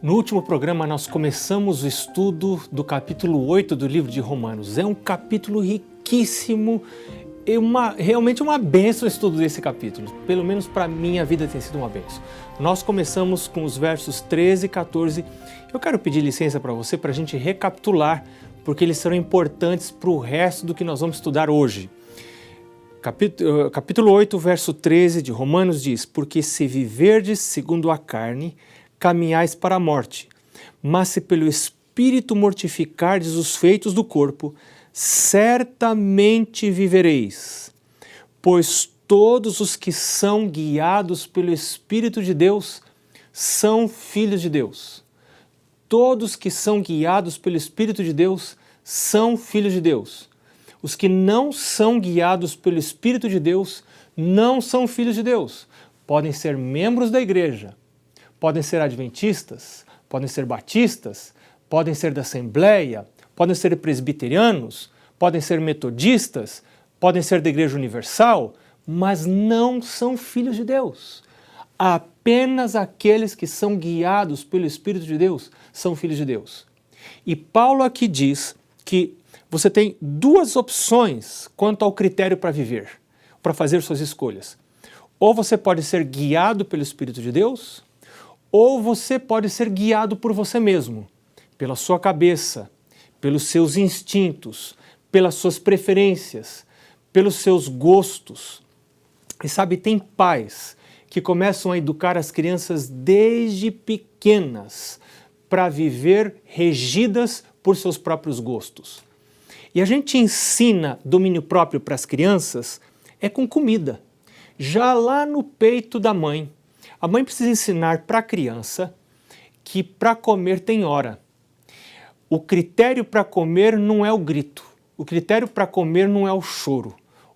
No último programa nós começamos o estudo do capítulo 8 do livro de Romanos. É um capítulo riquíssimo e realmente uma bênção o estudo desse capítulo. Pelo menos para mim a vida tem sido uma bênção. Nós começamos com os versos 13 e 14. Eu quero pedir licença para você para a gente recapitular, porque eles serão importantes para o resto do que nós vamos estudar hoje. Capítulo 8, verso 13 de Romanos diz: porque se viverdes segundo a carne, caminhais para a morte, mas se pelo Espírito mortificardes os feitos do corpo, certamente vivereis. Pois todos os que são guiados pelo Espírito de Deus são filhos de Deus. Todos que são guiados pelo Espírito de Deus são filhos de Deus. Os que não são guiados pelo Espírito de Deus não são filhos de Deus. Podem ser membros da igreja, podem ser adventistas, podem ser batistas, podem ser da Assembleia, podem ser presbiterianos, podem ser metodistas, podem ser da Igreja Universal, mas não são filhos de Deus. Apenas aqueles que são guiados pelo Espírito de Deus são filhos de Deus. E Paulo aqui diz que você tem duas opções quanto ao critério para viver, para fazer suas escolhas. Ou você pode ser guiado pelo Espírito de Deus, ou você pode ser guiado por você mesmo, pela sua cabeça, pelos seus instintos, pelas suas preferências, pelos seus gostos. E sabe, tem pais que começam a educar as crianças desde pequenas para viver regidas por seus próprios gostos. E a gente ensina domínio próprio para as crianças com comida, já lá no peito da mãe. A mãe precisa ensinar para a criança que para comer tem hora. O critério para comer não é o grito. O critério para comer não é o choro.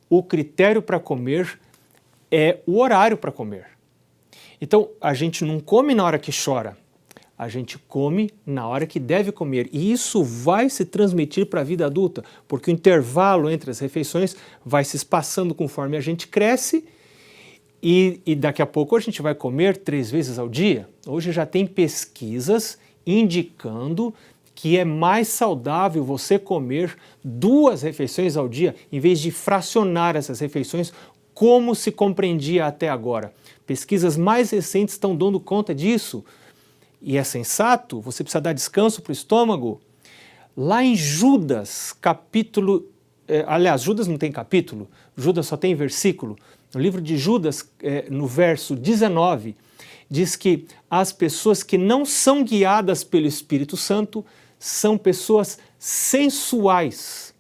O critério para comer é o horário para comer. Então, a gente não come na hora que chora. A gente come na hora que deve comer. E isso vai se transmitir para a vida adulta, porque o intervalo entre as refeições vai se espaçando conforme a gente cresce. E daqui a pouco a gente vai comer 3 vezes ao dia. Hoje já tem pesquisas indicando que é mais saudável você comer 2 refeições ao dia, em vez de fracionar essas refeições como se compreendia até agora. Pesquisas mais recentes estão dando conta disso. E é sensato, você precisa dar descanso para o estômago. Lá em Judas, Judas não tem capítulo, Judas só tem versículo. No livro de Judas, no verso 19, diz que as pessoas que não são guiadas pelo Espírito Santo são pessoas sensuais.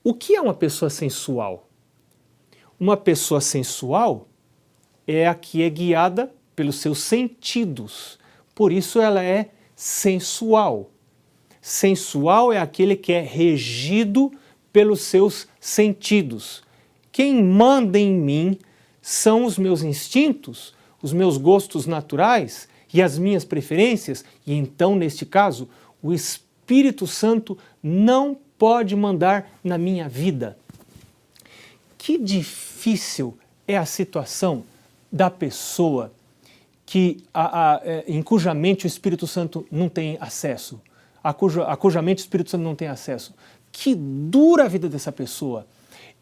O que é uma pessoa sensual? Uma pessoa sensual é a que é guiada pelos seus sentidos. Por isso ela é sensual. Sensual é aquele que é regido pelos seus sentidos. Quem manda em mim são os meus instintos, os meus gostos naturais e as minhas preferências, e então, neste caso, o Espírito Santo não pode mandar na minha vida. Que difícil é a situação da pessoa em cuja mente o Espírito Santo não tem acesso, a cuja mente o Espírito Santo não tem acesso. Que dura a vida dessa pessoa.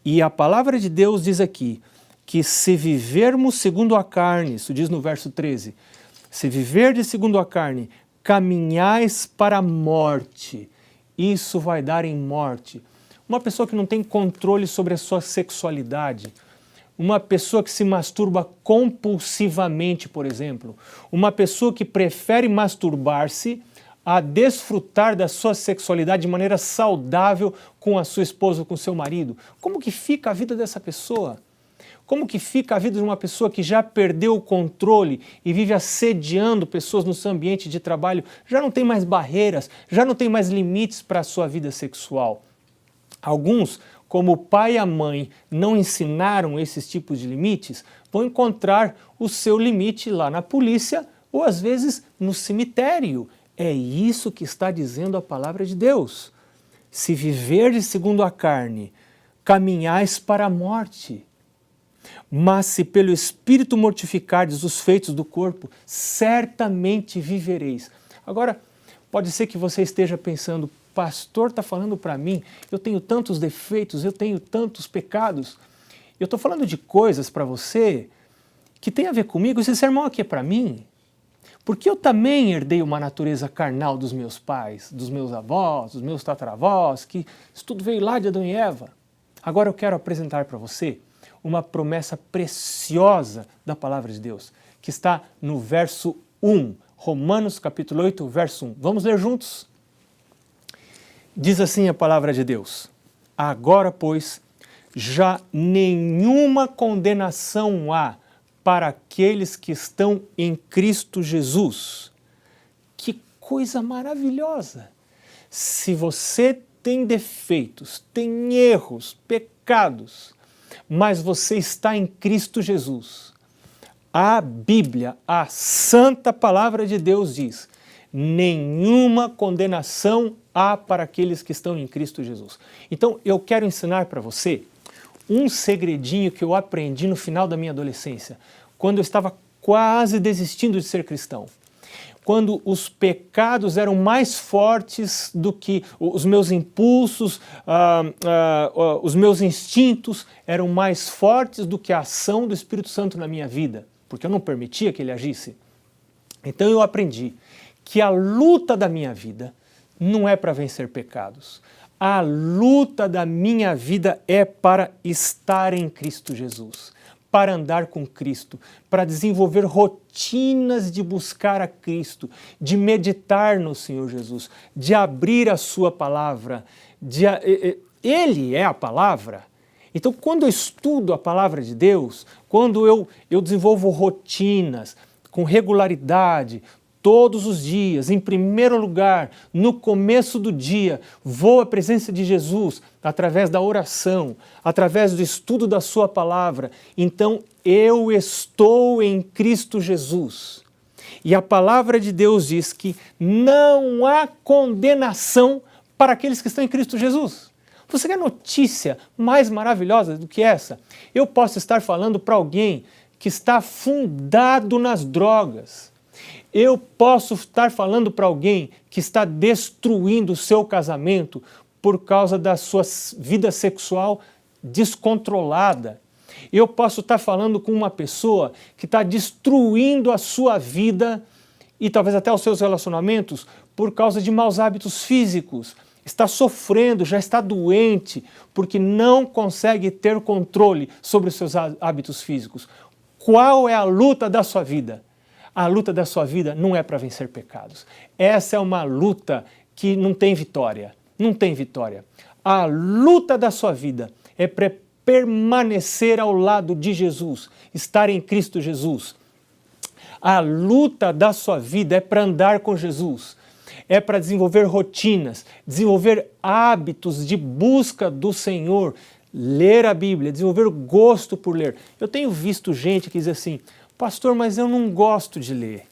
E a palavra de Deus diz aqui que se vivermos segundo a carne, isso diz no verso 13, se viverdes segundo a carne, caminhais para a morte, isso vai dar em morte. Uma pessoa que não tem controle sobre a sua sexualidade, uma pessoa que se masturba compulsivamente, por exemplo, uma pessoa que prefere masturbar-se a desfrutar da sua sexualidade de maneira saudável com a sua esposa ou com o seu marido. Como que fica a vida dessa pessoa? Como que fica a vida de uma pessoa que já perdeu o controle e vive assediando pessoas no seu ambiente de trabalho? Já não tem mais barreiras, já não tem mais limites para a sua vida sexual. Alguns, como o pai e a mãe não ensinaram esses tipos de limites, vão encontrar o seu limite lá na polícia ou às vezes no cemitério. É isso que está dizendo a palavra de Deus. Se viverdes segundo a carne, caminhais para a morte. Mas se pelo Espírito mortificardes os feitos do corpo, certamente vivereis. Agora, pode ser que você esteja pensando, pastor está falando para mim, eu tenho tantos defeitos, eu tenho tantos pecados. Eu estou falando de coisas para você que tem a ver comigo, esse sermão aqui é para mim. Porque eu também herdei uma natureza carnal dos meus pais, dos meus avós, dos meus tataravós, que isso tudo veio lá de Adão e Eva. Agora eu quero apresentar para você uma promessa preciosa da palavra de Deus, que está no verso 1, Romanos capítulo 8, verso 1. Vamos ler juntos? Diz assim a palavra de Deus: agora, pois, já nenhuma condenação há para aqueles que estão em Cristo Jesus. Que coisa maravilhosa! Se você tem defeitos, tem erros, pecados, mas você está em Cristo Jesus, a Bíblia, a santa palavra de Deus diz: nenhuma condenação há para aqueles que estão em Cristo Jesus. Então eu quero ensinar para você um segredinho que eu aprendi no final da minha adolescência, quando eu estava quase desistindo de ser cristão. Quando os pecados eram mais fortes do que os meus impulsos, os meus instintos eram mais fortes do que a ação do Espírito Santo na minha vida, porque eu não permitia que ele agisse. Então eu aprendi que a luta da minha vida não é para vencer pecados. A luta da minha vida é para estar em Cristo Jesus, para andar com Cristo, para desenvolver rotinas de buscar a Cristo, de meditar no Senhor Jesus, de abrir a sua palavra. Ele é a palavra. Então, quando eu estudo a palavra de Deus, quando eu desenvolvo rotinas com regularidade, todos os dias, em primeiro lugar, no começo do dia, vou à presença de Jesus através da oração, através do estudo da sua palavra. Então, eu estou em Cristo Jesus. E a palavra de Deus diz que não há condenação para aqueles que estão em Cristo Jesus. Você quer notícia mais maravilhosa do que essa? Eu posso estar falando para alguém que está afundado nas drogas. Eu posso estar falando para alguém que está destruindo o seu casamento por causa da sua vida sexual descontrolada. Eu posso estar falando com uma pessoa que está destruindo a sua vida e talvez até os seus relacionamentos por causa de maus hábitos físicos. Está sofrendo, já está doente, porque não consegue ter controle sobre os seus hábitos físicos. Qual é a luta da sua vida? A luta da sua vida não é para vencer pecados. Essa é uma luta que não tem vitória. Não tem vitória. A luta da sua vida é para permanecer ao lado de Jesus, estar em Cristo Jesus. A luta da sua vida é para andar com Jesus. É para desenvolver rotinas, desenvolver hábitos de busca do Senhor, ler a Bíblia, desenvolver gosto por ler. Eu tenho visto gente que diz assim: pastor, mas eu não gosto de ler.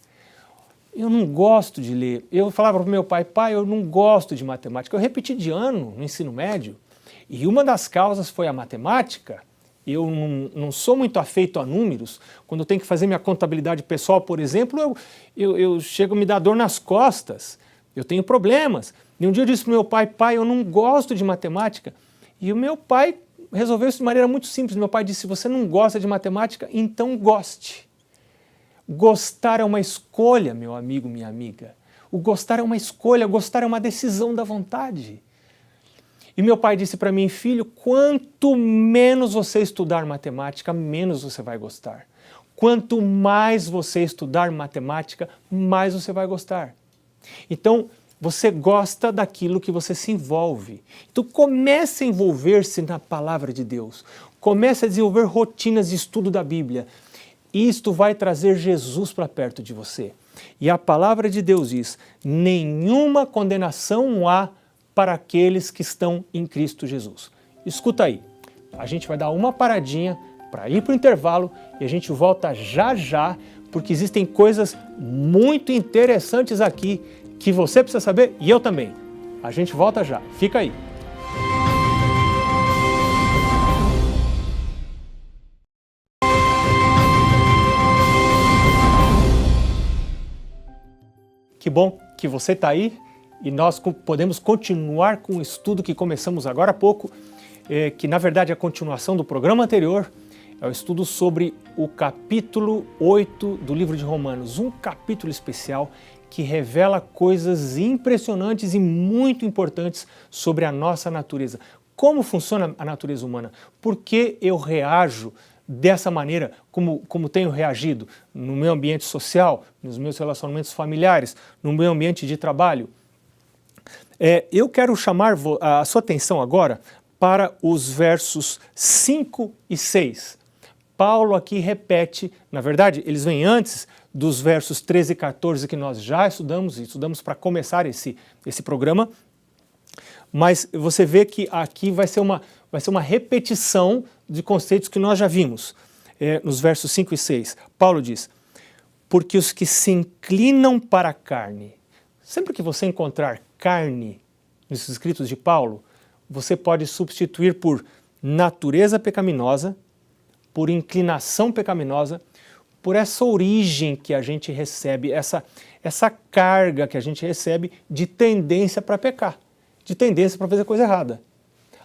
Eu não gosto de ler. Eu falava para o meu pai: pai, eu não gosto de matemática. Eu repeti de ano no ensino médio e uma das causas foi a matemática. Eu não sou muito afeito a números. Quando eu tenho que fazer minha contabilidade pessoal, por exemplo, eu chego a me dar dor nas costas. Eu tenho problemas. E um dia eu disse para o meu pai: pai, eu não gosto de matemática. E o meu pai resolveu isso de maneira muito simples. Meu pai disse: se você não gosta de matemática, então goste. Gostar é uma escolha, meu amigo, minha amiga. O gostar é uma escolha, gostar é uma decisão da vontade. E meu pai disse para mim: filho, quanto menos você estudar matemática, menos você vai gostar. Quanto mais você estudar matemática, mais você vai gostar. Então, você gosta daquilo que você se envolve. Então, comece a envolver-se na palavra de Deus. Comece a desenvolver rotinas de estudo da Bíblia. Isto vai trazer Jesus para perto de você. E a palavra de Deus diz: nenhuma condenação há para aqueles que estão em Cristo Jesus. Escuta aí, a gente vai dar uma paradinha para ir para o intervalo e a gente volta já já, porque existem coisas muito interessantes aqui que você precisa saber e eu também. A gente volta já, fica aí. Que bom que você está aí e nós podemos continuar com o estudo que começamos agora há pouco, que na verdade é a continuação do programa anterior, é o estudo sobre o capítulo 8 do livro de Romanos, um capítulo especial que revela coisas impressionantes e muito importantes sobre a nossa natureza. Como funciona a natureza humana? Por que eu reajo dessa maneira como tenho reagido no meu ambiente social, nos meus relacionamentos familiares, no meu ambiente de trabalho? Eu quero chamar a sua atenção agora para os versos 5 e 6. Paulo aqui repete, na verdade, eles vêm antes dos versos 13 e 14 que nós já estudamos para começar esse programa, mas você vê que aqui vai ser uma repetição de conceitos que nós já vimos, nos versos 5 e 6. Paulo diz, porque os que se inclinam para a carne, sempre que você encontrar carne nos escritos de Paulo, você pode substituir por natureza pecaminosa, por inclinação pecaminosa, por essa origem que a gente recebe, essa carga que a gente recebe de tendência para pecar, de tendência para fazer coisa errada.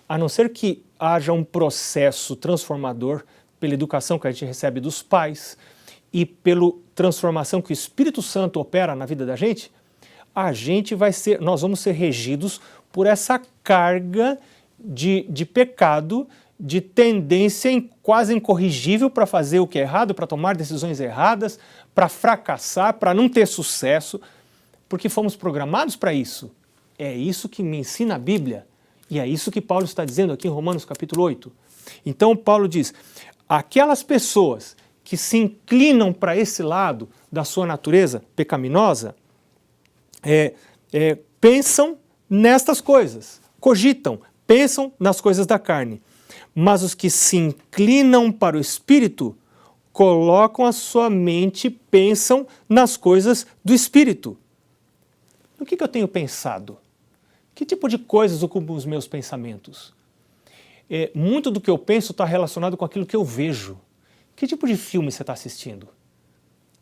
A não ser que haja um processo transformador pela educação que a gente recebe dos pais e pela transformação que o Espírito Santo opera na vida da gente, nós vamos ser regidos por essa carga de pecado, de tendência quase incorrigível para fazer o que é errado, para tomar decisões erradas, para fracassar, para não ter sucesso, porque fomos programados para isso. É isso que me ensina a Bíblia e é isso que Paulo está dizendo aqui em Romanos capítulo 8. Então Paulo diz, aquelas pessoas que se inclinam para esse lado da sua natureza pecaminosa, pensam nestas coisas, cogitam, pensam nas coisas da carne. Mas os que se inclinam para o Espírito colocam a sua mente, pensam nas coisas do Espírito. No que eu tenho pensado? Que tipo de coisas ocupam os meus pensamentos? Muito do que eu penso está relacionado com aquilo que eu vejo. Que tipo de filme você está assistindo?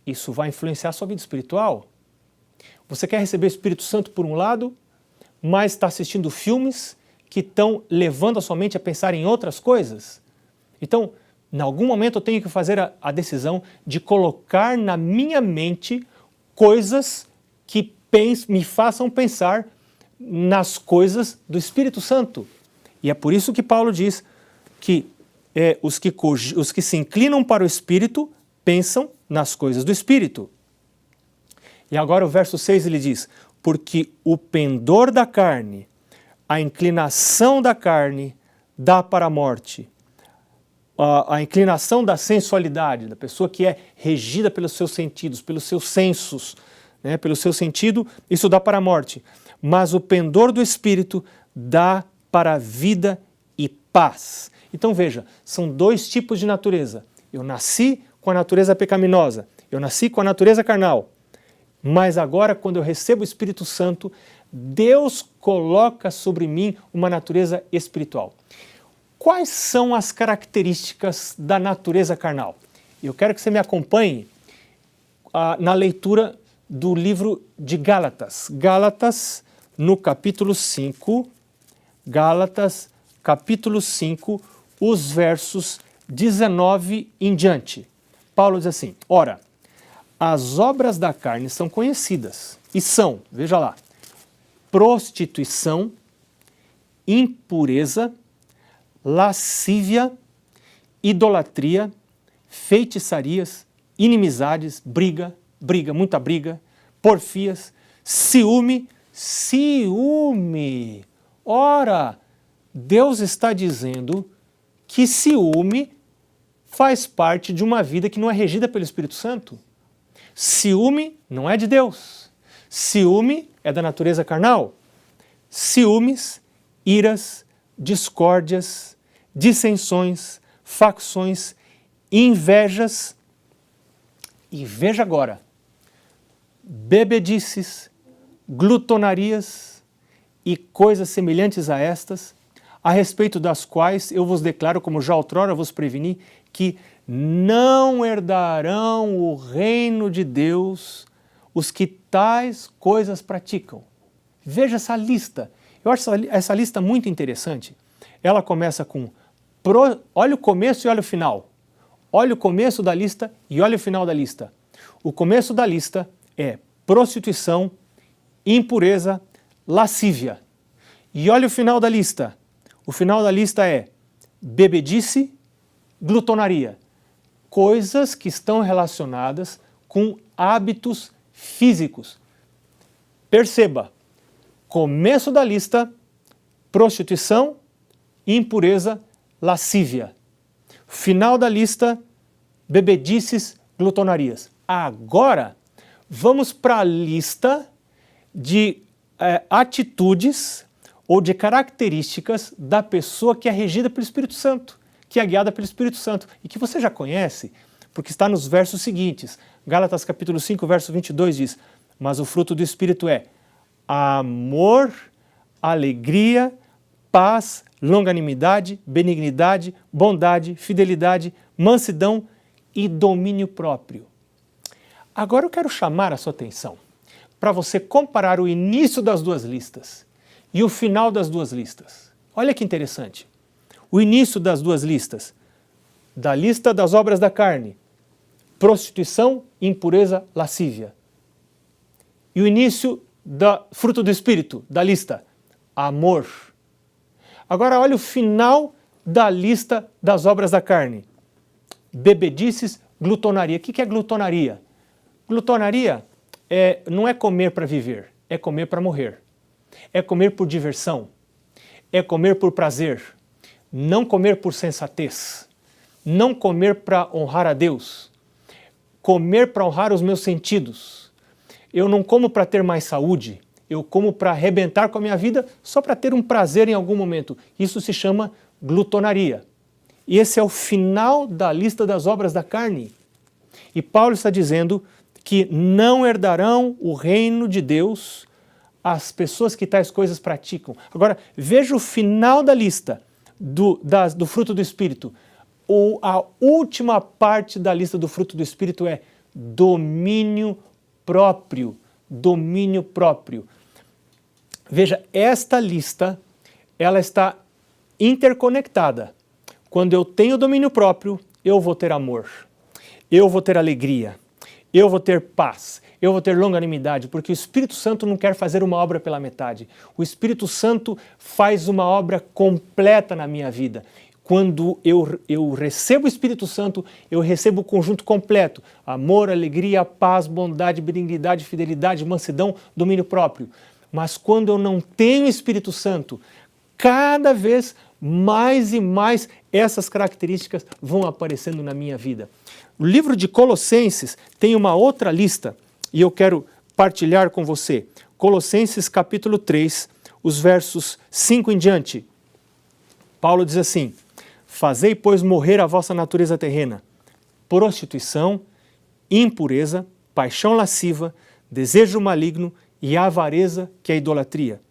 Isso vai influenciar a sua vida espiritual? Você quer receber o Espírito Santo por um lado, mas está assistindo filmes que estão levando a sua mente a pensar em outras coisas? Então, em algum momento eu tenho que fazer a decisão de colocar na minha mente coisas que me façam pensar nas coisas do Espírito Santo. E é por isso que Paulo diz que os que se inclinam para o Espírito pensam nas coisas do Espírito. E agora o verso 6 ele diz, porque o pendor da carne, a inclinação da carne dá para a morte. A inclinação da sensualidade, da pessoa que é regida pelos seus sentidos, pelos seus sensos, pelo seu sentido, isso dá para a morte. Mas o pendor do Espírito dá para a vida e paz. Então veja, são dois tipos de natureza. Eu nasci com a natureza pecaminosa, eu nasci com a natureza carnal. Mas agora, quando eu recebo o Espírito Santo, Deus coloca sobre mim uma natureza espiritual. Quais são as características da natureza carnal? Eu quero que você me acompanhe na leitura do livro de Gálatas. Gálatas, no capítulo 5, Gálatas, capítulo 5, os versos 19 em diante. Paulo diz assim, ora, as obras da carne são conhecidas e são, veja lá, prostituição, impureza, lascívia, idolatria, feitiçarias, inimizades, muita briga, porfias, ciúme. Ora, Deus está dizendo que ciúme faz parte de uma vida que não é regida pelo Espírito Santo. Ciúme não é de Deus. Ciúme é da natureza carnal. Ciúmes, iras, discórdias, dissensões, facções, invejas. E veja agora, bebedices, glutonarias e coisas semelhantes a estas, a respeito das quais eu vos declaro, como já outrora vos preveni, que não herdarão o reino de Deus os que tais coisas praticam. Veja essa lista. Eu acho essa lista muito interessante. Ela começa com, olha o começo e olha o final. Olha o começo da lista e olha o final da lista. O começo da lista é prostituição, impureza, lascívia. E olha o final da lista. O final da lista é bebedice, glutonaria. Coisas que estão relacionadas com hábitos físicos. Perceba, começo da lista, prostituição, impureza, lascívia. Final da lista, bebedices, glutonarias. Agora, vamos para a lista de atitudes ou de características da pessoa que é regida pelo Espírito Santo, que é guiada pelo Espírito Santo, e que você já conhece, porque está nos versos seguintes. Gálatas capítulo 5, verso 22 diz, mas o fruto do Espírito é amor, alegria, paz, longanimidade, benignidade, bondade, fidelidade, mansidão e domínio próprio. Agora eu quero chamar a sua atenção para você comparar o início das duas listas e o final das duas listas. Olha que interessante. O início das duas listas, da lista das obras da carne, prostituição, impureza, lascívia. E o início do fruto do Espírito, da lista, amor. Agora olha o final da lista das obras da carne. Bebedices, glutonaria. O que é glutonaria? Glutonaria não é comer para viver, é comer para morrer. É comer por diversão, é comer por prazer, não comer por sensatez, não comer para honrar a Deus, comer para honrar os meus sentidos. Eu não como para ter mais saúde, eu como para arrebentar com a minha vida só para ter um prazer em algum momento. Isso se chama glutonaria. E esse é o final da lista das obras da carne. E Paulo está dizendo que não herdarão o reino de Deus as pessoas que tais coisas praticam. Agora, veja o final da lista do fruto do Espírito. A última parte da lista do fruto do Espírito é domínio próprio. Domínio próprio. Veja, esta lista, ela está interconectada. Quando eu tenho domínio próprio, eu vou ter amor, eu vou ter alegria, eu vou ter paz, eu vou ter longanimidade, porque o Espírito Santo não quer fazer uma obra pela metade. O Espírito Santo faz uma obra completa na minha vida. Quando eu recebo o Espírito Santo, eu recebo o conjunto completo. Amor, alegria, paz, bondade, benignidade, fidelidade, mansidão, domínio próprio. Mas quando eu não tenho o Espírito Santo, cada vez mais e mais essas características vão aparecendo na minha vida. O livro de Colossenses tem uma outra lista e eu quero partilhar com você. Colossenses capítulo 3, os versos 5 em diante. Paulo diz assim, fazei, pois, morrer a vossa natureza terrena, prostituição, impureza, paixão lasciva, desejo maligno e avareza, que é a idolatria.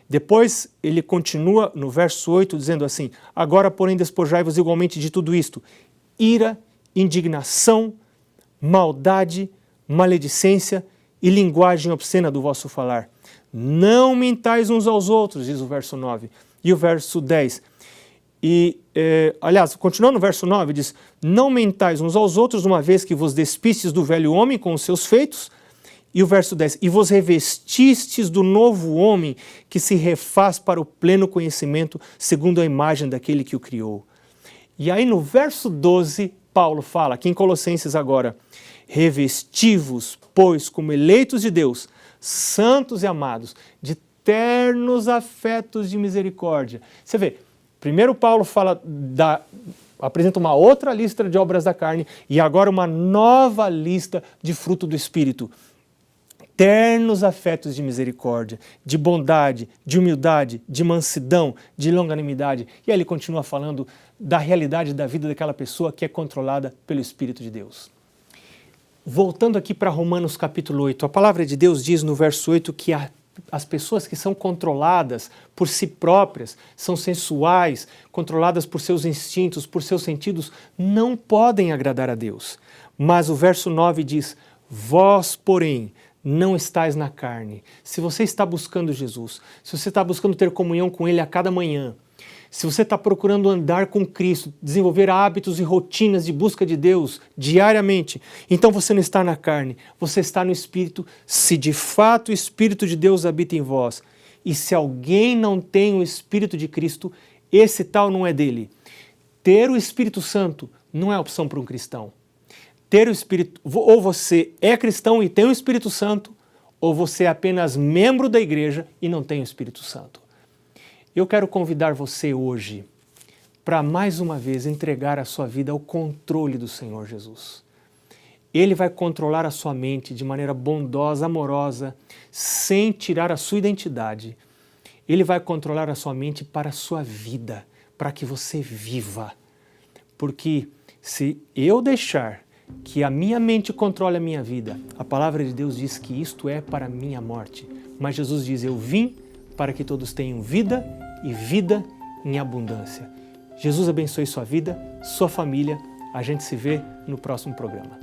Depois ele continua no verso 8 dizendo assim, agora, porém, despojai-vos igualmente de tudo isto, ira, indignação, maldade, maledicência e linguagem obscena do vosso falar. Não mentais uns aos outros, diz o verso 9. E o verso 10. Aliás, continuando no verso 9, diz, não mentais uns aos outros, uma vez que vos despistes do velho homem com os seus feitos. E o verso 10, e vos revestistes do novo homem que se refaz para o pleno conhecimento segundo a imagem daquele que o criou. E aí no verso 12, Paulo fala, aqui em Colossenses agora, revesti-vos, pois, como eleitos de Deus, santos e amados, de ternos afetos de misericórdia. Você vê, primeiro Paulo apresenta uma outra lista de obras da carne e agora uma nova lista de fruto do Espírito. Ternos afetos de misericórdia, de bondade, de humildade, de mansidão, de longanimidade. E aí ele continua falando da realidade da vida daquela pessoa que é controlada pelo Espírito de Deus. Voltando aqui para Romanos capítulo 8, a palavra de Deus diz no verso 8 que as pessoas que são controladas por si próprias, são sensuais, controladas por seus instintos, por seus sentidos, não podem agradar a Deus. Mas o verso 9 diz, vós, porém, não estais na carne, se você está buscando Jesus, se você está buscando ter comunhão com Ele a cada manhã, se você está procurando andar com Cristo, desenvolver hábitos e rotinas de busca de Deus diariamente, então você não está na carne, você está no Espírito, se de fato o Espírito de Deus habita em vós. E se alguém não tem o Espírito de Cristo, esse tal não é dele. Ter o Espírito Santo não é opção para um cristão. Ter o Espírito, ou você é cristão e tem o Espírito Santo, ou você é apenas membro da igreja e não tem o Espírito Santo. Eu quero convidar você hoje para mais uma vez entregar a sua vida ao controle do Senhor Jesus. Ele vai controlar a sua mente de maneira bondosa, amorosa, sem tirar a sua identidade. Ele vai controlar a sua mente para a sua vida, para que você viva. Porque se eu deixar que a minha mente controle a minha vida, a palavra de Deus diz que isto é para a minha morte. Mas Jesus diz, eu vim para que todos tenham vida e vida em abundância. Jesus abençoe sua vida, sua família. A gente se vê no próximo programa.